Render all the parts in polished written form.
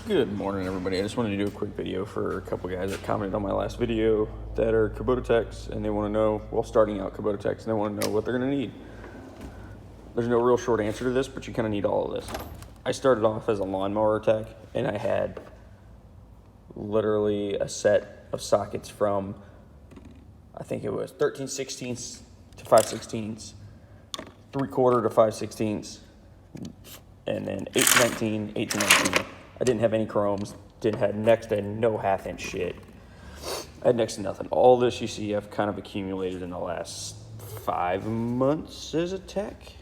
Good morning, everybody. I just wanted to do a quick video for a couple guys that commented on my last video that are kubota techs, and they want to know, well, starting out kubota techs, and they want to know what they're going to need. There's no real short answer to this, but you kind of need all of this. I started off as a lawnmower tech, and I had literally a set of sockets from, I think it was 13/16 to 5/16, 3/4 to 5/16, and then 8/19, 8/19. I didn't have any chromes, didn't have next to no half-inch shit. I had next to nothing. All this you see I've kind of accumulated in the last 5 months as a tech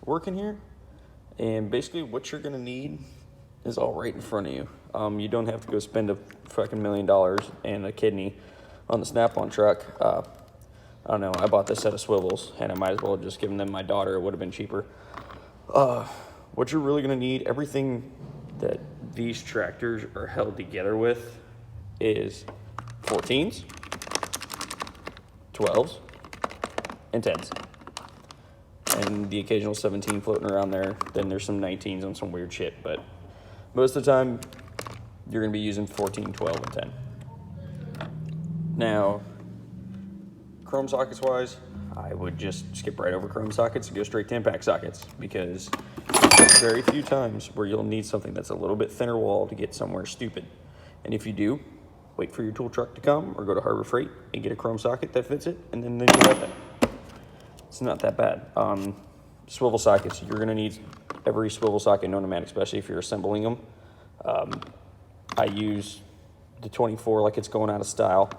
working here. And basically what you're gonna need is all right in front of you. You don't have to go spend a fucking $1 million and a kidney on the Snap-on truck. I don't know, I bought this set of swivels and I might as well have just given them my daughter. It would have been cheaper. What you're really gonna need, everything that these tractors are held together with is 14s, 12s, and 10s. And the occasional 17 floating around there. Then there's some 19s and some weird shit. But most of the time, you're going to be using 14, 12, and 10. Now, chrome sockets wise, I would just skip right over chrome sockets and go straight to impact sockets, because there's very few times where you'll need something that's a little bit thinner wall to get somewhere stupid. And if you do, wait for your tool truck to come or go to Harbor Freight and get a chrome socket that fits it, and then you have that. It's not that bad. Swivel sockets, you're going to need every swivel socket known to man, especially if you're assembling them. I use the 24 like it's going out of style.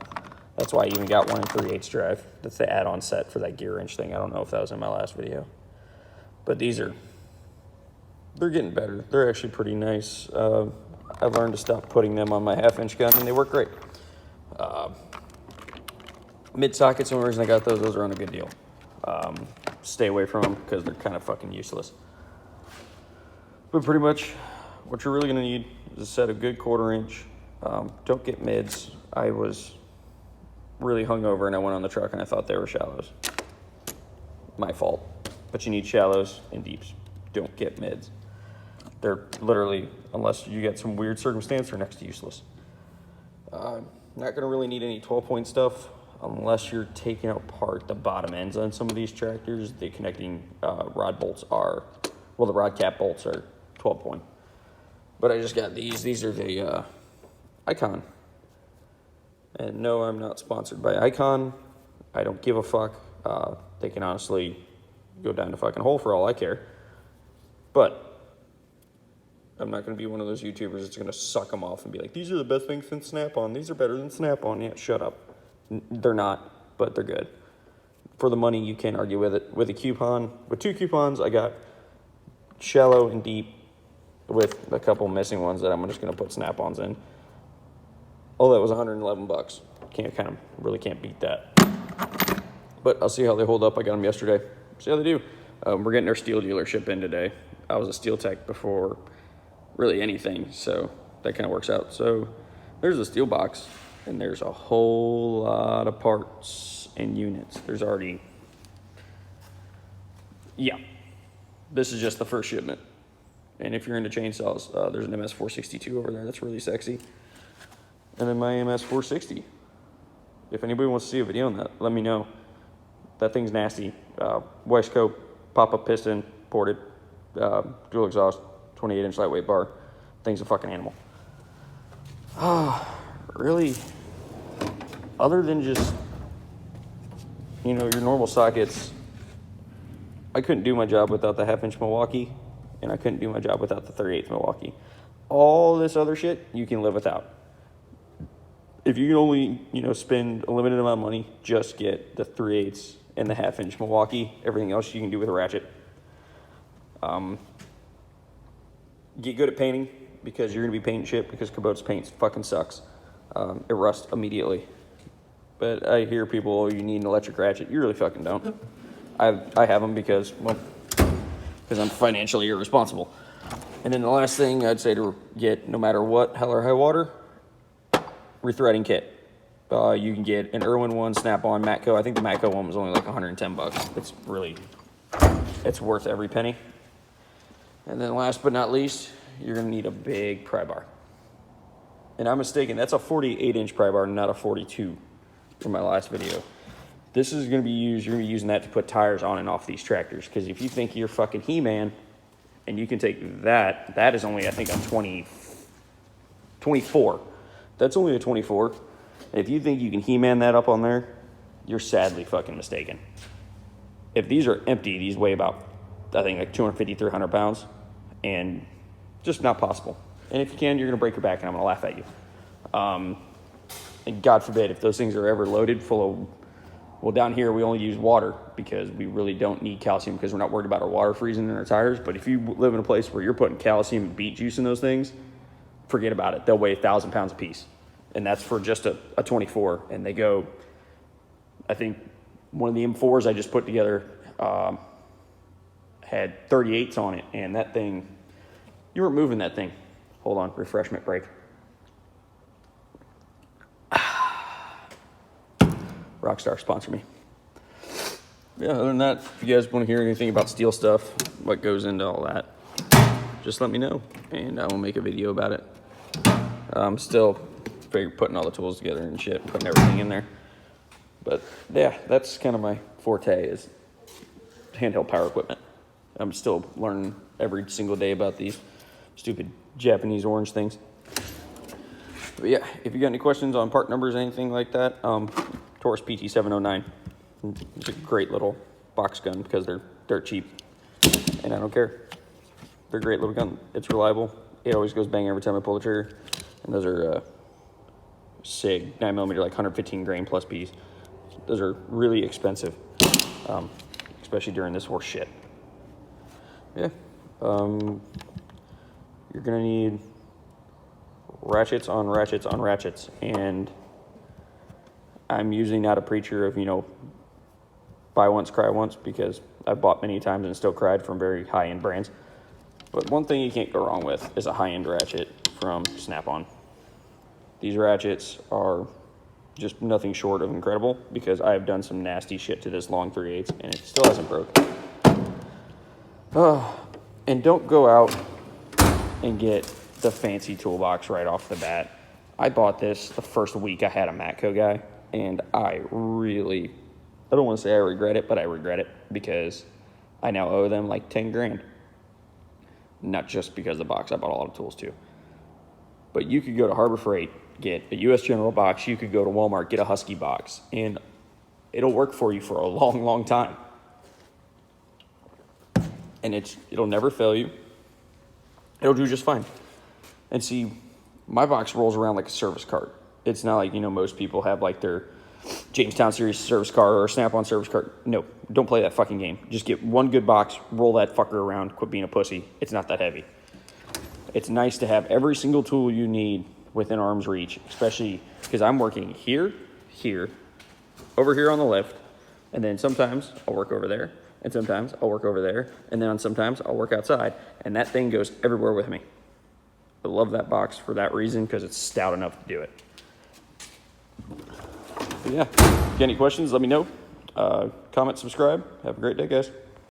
That's why I even got one in 3/8 drive. That's the add-on set for that gear wrench thing. I don't know if that was in my last video. But they're getting better. They're actually pretty nice. I've learned to stop putting them on my half-inch gun, and they work great. Mid sockets, the only reason I got those are on a good deal. Stay away from them because they're kind of fucking useless. But pretty much what you're really going to need is a set of good 1/4 inch. Don't get mids. I was really hungover and I went on the truck and I thought they were shallows. My fault. But you need shallows and deeps. Don't get mids. They're literally, unless you get some weird circumstance, they're next to useless. Not going to really need any 12-point stuff unless you're taking apart the bottom ends on some of these tractors. The connecting rod bolts are, well, the rod cap bolts are 12-point. But I just got these. These are the Icon. And no, I'm not sponsored by Icon. I don't give a fuck. They can honestly go down the fucking hole for all I care. But I'm not going to be one of those YouTubers that's going to suck them off and be like, these are the best things since Snap-on. These are better than Snap-on. Yeah, shut up. They're not, but they're good. For the money, you can't argue with it. With a coupon, with 2 coupons, I got shallow and deep with a couple missing ones that I'm just going to put Snap-ons in. Oh, that was $111. Really can't beat that. But I'll see how they hold up. I got them yesterday. See how they do. We're getting our steel dealership in today. I was a steel tech before really anything, so that kind of works out. So there's a steel box, and there's a whole lot of parts and units. There's already, yeah, this is just the first shipment. And if you're into chainsaws, there's an MS462 over there that's really sexy. And then my MS460. If anybody wants to see a video on that, let me know. That thing's nasty. Westcote, pop-up piston, ported, dual exhaust, 28-inch lightweight bar. Thing's a fucking animal. Really, other than just, your normal sockets, I couldn't do my job without the half-inch Milwaukee, and I couldn't do my job without the 3/8 Milwaukee. All this other shit, you can live without. If you can only, spend a limited amount of money, just get the 3/8 and the half-inch Milwaukee. Everything else you can do with a ratchet. Get good at painting, because you're going to be painting shit, because Kubota's paint fucking sucks. It rusts immediately. But I hear people, oh, you need an electric ratchet. You really fucking don't. I have them because I'm financially irresponsible. And then the last thing I'd say to get, no matter what, hell or high water, rethreading kit. You can get an Irwin one, Snap-on, Matco. I think the Matco one was only like $110. It's worth every penny. And then last but not least, you're going to need a big pry bar. And I'm mistaken, that's a 48-inch pry bar, not a 42 from my last video. This is going to be used, you're going to be using that to put tires on and off these tractors. Because if you think you're fucking He-Man and you can take that, that is only, I think, a 24. That's only a 24. If you think you can He-Man that up on there, you're sadly fucking mistaken. If these are empty, these weigh about, I think, like 250, 300 pounds. And just not possible. And if you can, you're going to break your back and I'm going to laugh at you. And God forbid, if those things are ever loaded full of, well, down here we only use water because we really don't need calcium because we're not worried about our water freezing in our tires. But if you live in a place where you're putting calcium and beet juice in those things, forget about it. They'll weigh 1,000 pounds a piece. And that's for just a 24. And they go, I think one of the M4s I just put together had 38s on it. And that thing, you weren't moving that thing. Hold on, refreshment break. Rockstar, sponsor me. Yeah, other than that, if you guys want to hear anything about steel stuff, what goes into all that, just let me know, and I will make a video about it. I'm still putting all the tools together and shit, putting everything in there. But yeah, that's kind of my forte, is handheld power equipment. I'm still learning every single day about these stupid Japanese orange things. But yeah, if you got any questions on part numbers, anything like that, Taurus PT709. It's a great little box gun because they're dirt cheap, and I don't care. They're a great little gun. It's reliable. It always goes bang every time I pull the trigger. And those are SIG 9mm, like 115 grain plus Bs. Those are really expensive, especially during this horse shit. Yeah. You're gonna need ratchets on ratchets on ratchets, and I'm usually not a preacher of, buy once, cry once, because I've bought many times and still cried from very high-end brands. But one thing you can't go wrong with is a high-end ratchet from Snap-on. These ratchets are just nothing short of incredible, because I have done some nasty shit to this long 3/8 and it still hasn't broke. And don't go out and get the fancy toolbox right off the bat. I bought this the first week I had a Matco guy, and I don't want to say I regret it, but I regret it because I now owe them like 10 grand. Not just because of the box, I bought a lot of tools too. But you could go to Harbor Freight, get a US General box. You could go to Walmart, get a Husky box, and it'll work for you for a long, long time. And it'll never fail you. It'll do just fine. And see, my box rolls around like a service cart. It's not like, most people have like their Jamestown Series service car or Snap-on service cart. No, don't play that fucking game. Just get one good box, roll that fucker around, quit being a pussy. It's not that heavy. It's nice to have every single tool you need within arm's reach, especially because I'm working here, over here on the left, and then sometimes I'll work over there, and sometimes I'll work over there, and then sometimes I'll work outside, and that thing goes everywhere with me. I love that box for that reason, because it's stout enough to do it. But yeah, if you got any questions, let me know. Comment, subscribe. Have a great day, guys.